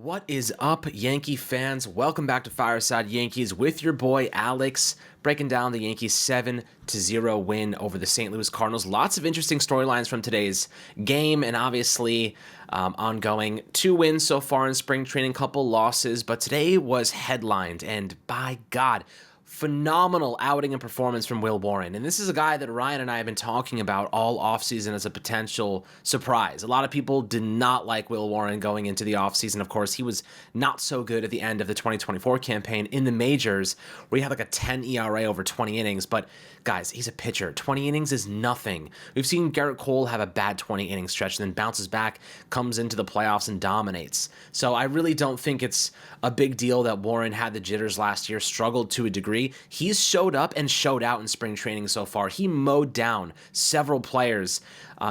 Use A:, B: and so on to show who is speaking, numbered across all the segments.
A: What is up, Yankee fans? Welcome back to Fireside Yankees with your boy Alex, breaking down the Yankees 7-0 win over the St. Louis Cardinals. Lots of interesting storylines from today's game, and obviously ongoing 2 wins so far in spring training, couple losses, but today was headlined, and by God, phenomenal outing and performance from Will Warren. And this is a guy that Ryan and I have been talking about all offseason as a potential surprise. A lot of people did not like Will Warren going into the offseason. Of course, he was not so good at the end of the 2024 campaign in the majors, where he had like a 10 ERA over 20 innings. But guys, he's a pitcher. 20 innings is nothing. We've seen Garrett Cole have a bad 20 inning stretch and then bounces back, comes into the playoffs and dominates. So I really don't think it's a big deal that Warren had the jitters last year, struggled to a degree. He's showed up and showed out in spring training so far. He mowed down several players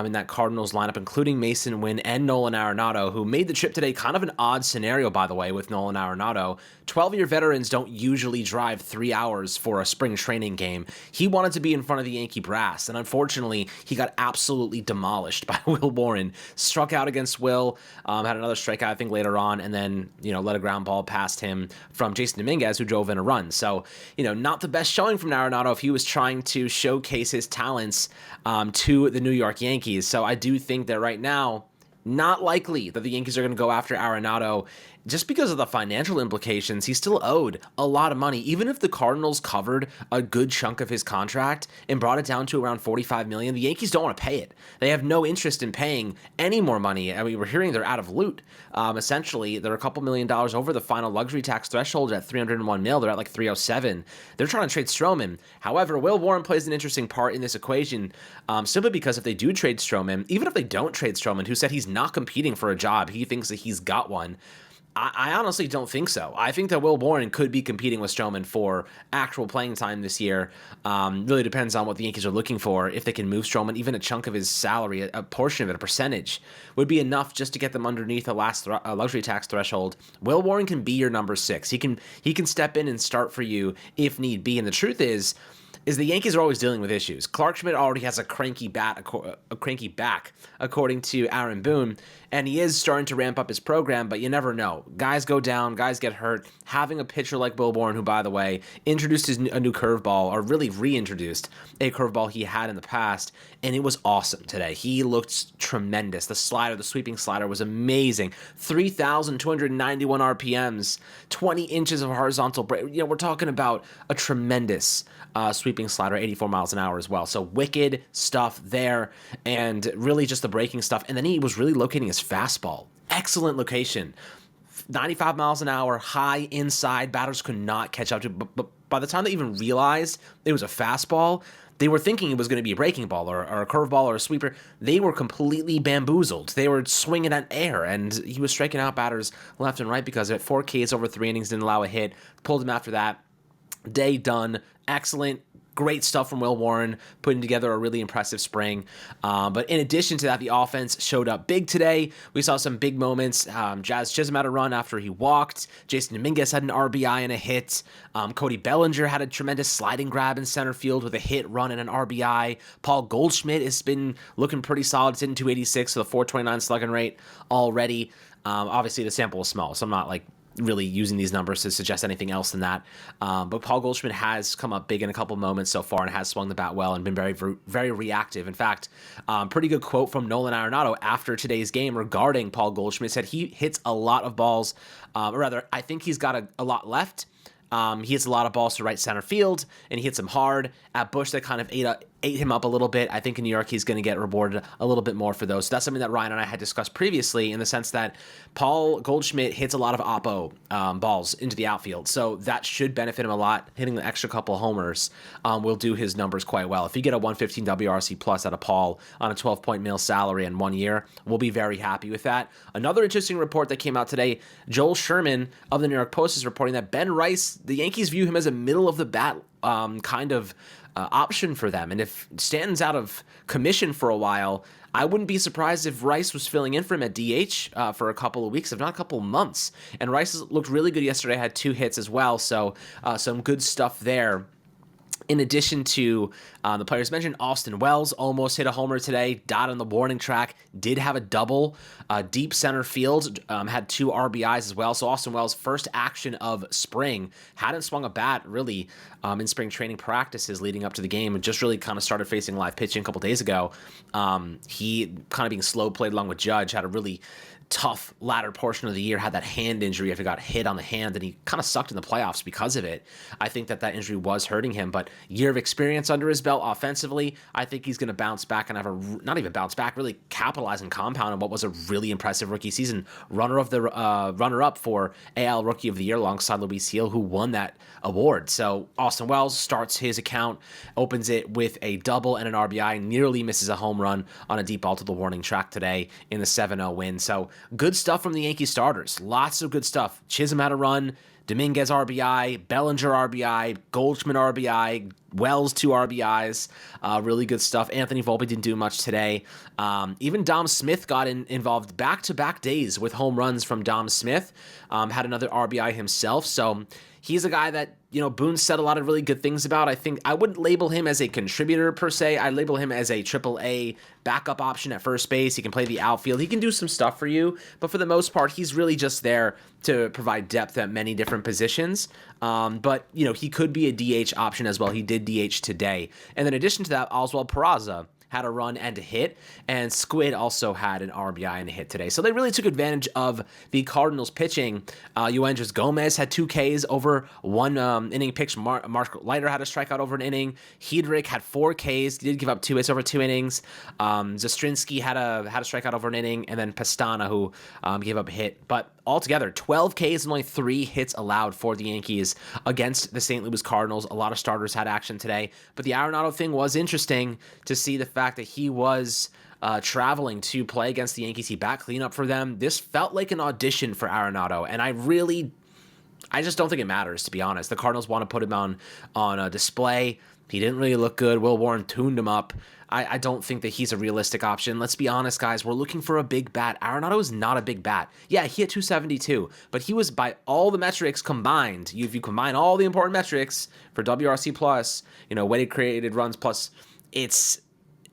A: in that Cardinals lineup, including Mason Wynn and Nolan Arenado, who made the trip today. Kind of an odd scenario, by the way, with Nolan Arenado. 12-year veterans don't usually drive 3 hours for a spring training game. He wanted to be in front of the Yankee brass, and unfortunately, he got absolutely demolished by Will Warren. Struck out against Will, had another strikeout, I think, later on, and then, let a ground ball past him from Jason Dominguez, who drove in a run. So, not the best showing from Arenado if he was trying to showcase his talents to the New York Yankees. So I do think that right now, not likely that the Yankees are going to go after Arenado just because of the financial implications. He's still owed a lot of money. Even if the Cardinals covered a good chunk of his contract and brought it down to around $45 million, the Yankees don't want to pay it. They have no interest in paying any more money. I mean, we're hearing they're out of loot. Essentially, they're a couple $1 million over the final luxury tax threshold at $301 million. They're at like $307. They're trying to trade Stroman. However, Will Warren plays an interesting part in this equation, simply because if they do trade Stroman, even if they don't trade Stroman, who said he's not competing for a job, he thinks that he's got one. I honestly don't think so. I think that Will Warren could be competing with Stroman for actual playing time this year. Really depends on what the Yankees are looking for. If they can move Stroman, even a chunk of his salary, a portion of it, a percentage, would be enough just to get them underneath the last luxury tax threshold. Will Warren can be your number 6. He can step in and start for you if need be. And the truth is the Yankees are always dealing with issues. Clark Schmidt already has a cranky back, according to Aaron Boone, and he is starting to ramp up his program, but you never know. Guys go down, guys get hurt. Having a pitcher like Will Warren, who, by the way, introduced a new curveball, or really reintroduced a curveball he had in the past, and it was awesome today. He looked tremendous. The slider, the sweeping slider, was amazing. 3,291 RPMs, 20 inches of horizontal break. We're talking about a tremendous sweeping slider, 84 miles an hour as well. So wicked stuff there, and really just the breaking stuff. And then he was really locating his fastball. Excellent location. 95 miles an hour, high inside. Batters could not catch up to it. But by the time they even realized it was a fastball, they were thinking it was going to be a breaking ball or a curveball or a sweeper. They were completely bamboozled. They were swinging at air, and he was striking out batters left and right because of it. 4 Ks over 3 innings, didn't allow a hit. Pulled him after that. Day done. Excellent. Great stuff from Will Warren, putting together a really impressive spring. But in addition to that, the offense showed up big today. We saw some big moments. Jazz Chisholm had a run after he walked. Jason Dominguez had an RBI and a hit. Cody Bellinger had a tremendous sliding grab in center field with a hit, run, and an RBI. Paul Goldschmidt has been looking pretty solid. It's hitting 286 with a 429 slugging rate already. Obviously, the sample is small, so I'm not really using these numbers to suggest anything else than that. But Paul Goldschmidt has come up big in a couple moments so far and has swung the bat well and been very, very reactive. In fact, pretty good quote from Nolan Arenado after today's game regarding Paul Goldschmidt. Said he hits a lot of balls, or rather, I think he's got a lot left. He hits a lot of balls to right center field, and he hits them hard. At Busch, that kind of ate him up a little bit. I think in New York, he's going to get rewarded a little bit more for those. So that's something that Ryan and I had discussed previously, in the sense that Paul Goldschmidt hits a lot of oppo balls into the outfield. So that should benefit him a lot. Hitting the extra couple homers will do his numbers quite well. If you get a 115 WRC plus out of Paul on a 12-point mil salary in 1 year, we'll be very happy with that. Another interesting report that came out today, Joel Sherman of the New York Post is reporting that Ben Rice, the Yankees view him as a middle-of-the-bat kind of option for them. And if Stanton's out of commission for a while, I wouldn't be surprised if Rice was filling in for him at DH for a couple of weeks, if not a couple of months. And Rice looked really good yesterday, had 2 hits as well, so some good stuff there. In addition to the players mentioned, Austin Wells almost hit a homer today, dot on the warning track, did have a double, deep center field, had 2 RBIs as well. So Austin Wells' first action of spring, hadn't swung a bat really in spring training practices leading up to the game, and just really kind of started facing live pitching a couple days ago. He kind of being slow played along with Judge, had a really tough latter portion of the year, had that hand injury after he got hit on the hand, and he kind of sucked in the playoffs because of it. I think that injury was hurting him, but year of experience under his belt offensively, I think he's going to bounce back and have not even bounce back, really capitalize and compound on what was a really impressive rookie season. Runner-up for AL Rookie of the Year alongside Luis Gil, who won that award. So Austin Wells starts his account, opens it with a double and an RBI, nearly misses a home run on a deep ball to the warning track today in the 7-0 win. So good stuff from the Yankee starters. Lots of good stuff. Chisholm had a run, Dominguez RBI, Bellinger RBI, Goldschmidt RBI, Wells 2 RBIs. Really good stuff. Anthony Volpe didn't do much today. Even Dom Smith got involved back-to-back days with home runs from Dom Smith. Had another RBI himself. So he's a guy that, Boone said a lot of really good things about. I think I wouldn't label him as a contributor per se. I label him as a AAA backup option at first base. He can play the outfield. He can do some stuff for you, but for the most part, he's really just there to provide depth at many different positions. But he could be a DH option as well. He did DH today. And in addition to that, Oswald Peraza had a run and a hit, and Squid also had an RBI and a hit today. So they really took advantage of the Cardinals pitching. Yuendrys Gomez had 2 Ks over 1 inning pitched. Mark Leiter had a strikeout over an inning. Hedrick had 4 Ks. He did give up 2 hits over 2 innings. Zastrinsky had a strikeout over an inning, and then Pastana, who gave up a hit. But altogether, 12 Ks and only 3 hits allowed for the Yankees against the St. Louis Cardinals. A lot of starters had action today. But the Arenado thing was interesting to see the fact that he was traveling to play against the Yankees. He bat cleanup for them. This felt like an audition for Arenado, and I just don't think it matters, to be honest. The Cardinals want to put him on a display. He didn't really look good. Will Warren tuned him up. I don't think that he's a realistic option. Let's be honest, guys. We're looking for a big bat. Arenado is not a big bat. Yeah, he hit 272, but he was, by all the metrics combined, if you combine all the important metrics for WRC plus, weighted created runs plus, it's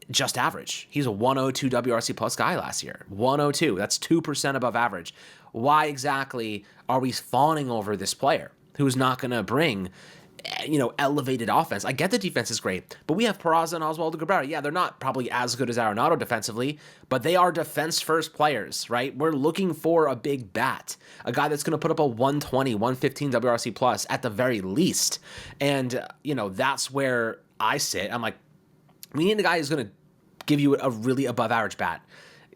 A: just average. He's a 102 WRC plus guy last year. 102. That's 2% above average. Why exactly are we fawning over this player who's not going to bring elevated offense? I get the defense is great, but we have Peraza and Oswaldo Cabrera. Yeah, they're not probably as good as Arenado defensively, but they are defense-first players, right? We're looking for a big bat, a guy that's going to put up a 120, 115 WRC plus at the very least. And, that's where I sit. I'm like, we need a guy who's going to give you a really above-average bat.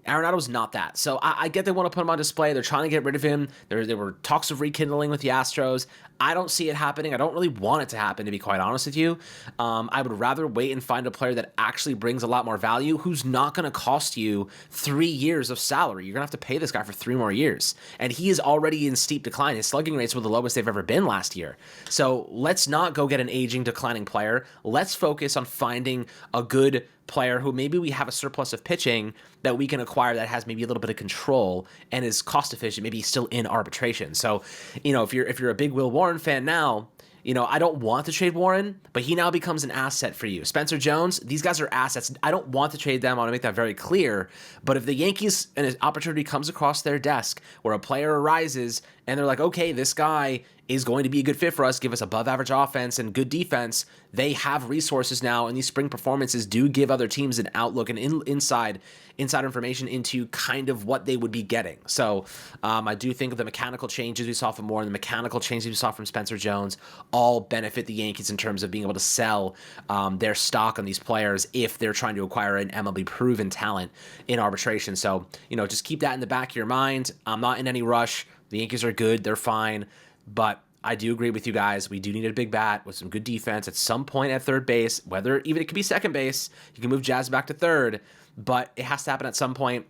A: Arenado's not that. So I get they want to put him on display. They're trying to get rid of him. There were talks of rekindling with the Astros. I don't see it happening. I don't really want it to happen, to be quite honest with you. I would rather wait and find a player that actually brings a lot more value, who's not going to cost you 3 years of salary. You're going to have to pay this guy for 3 more years. And he is already in steep decline. His slugging rates were the lowest they've ever been last year. So let's not go get an aging, declining player. Let's focus on finding a good player who maybe we have a surplus of pitching that we can acquire that has maybe a little bit of control and is cost efficient, maybe still in arbitration. So, if you're a big Will Warren fan now, I don't want to trade Warren, but he now becomes an asset for you. Spencer Jones, these guys are assets. I don't want to trade them. I want to make that very clear. But if the Yankees and an opportunity comes across their desk where a player arises and they're like, okay, this guy is going to be a good fit for us, give us above average offense and good defense, they have resources now, and these spring performances do give other teams an outlook and inside information into kind of what they would be getting. So I do think the mechanical changes we saw from Warren, the mechanical changes we saw from Spencer Jones, all benefit the Yankees in terms of being able to sell their stock on these players if they're trying to acquire an MLB proven talent in arbitration. So, just keep that in the back of your mind. I'm not in any rush. The Yankees are good. They're fine. But I do agree with you guys. We do need a big bat with some good defense at some point at third base, whether even it could be second base. You can move Jazz back to third, but it has to happen at some point.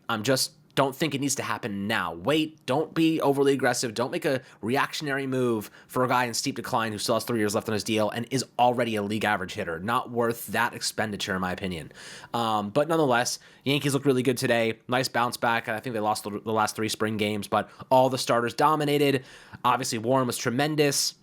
A: Don't think it needs to happen now. Wait, don't be overly aggressive. Don't make a reactionary move for a guy in steep decline who still has 3 years left on his deal and is already a league average hitter. Not worth that expenditure, in my opinion. But nonetheless, Yankees look really good today. Nice bounce back. I think they lost the last 3 spring games, but all the starters dominated. Obviously, Warren was tremendous.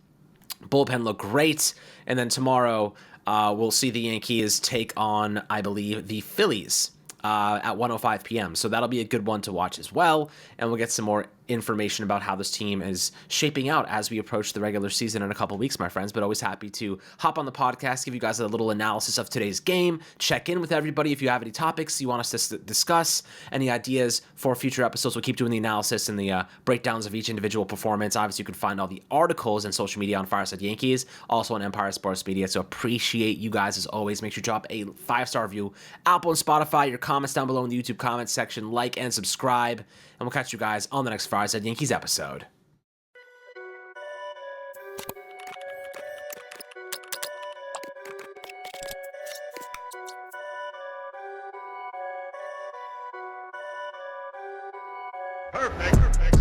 A: Bullpen looked great. And then tomorrow, we'll see the Yankees take on, I believe, the Phillies at 1:05 p.m. So that'll be a good one to watch as well. And we'll get some more information about how this team is shaping out as we approach the regular season in a couple weeks, my friends. But always happy to hop on the podcast, give you guys a little analysis of today's game, check in with everybody if you have any topics you want us to discuss, any ideas for future episodes. We'll keep doing the analysis and the breakdowns of each individual performance. Obviously, you can find all the articles and social media on Fireside Yankees, also on Empire Sports Media. So appreciate you guys as always. Make sure you drop a 5-star review, Apple and Spotify, your comments down below in the YouTube comments section, like and subscribe, and we'll catch you guys on the next Fireside Yankees episode.
B: Perfect.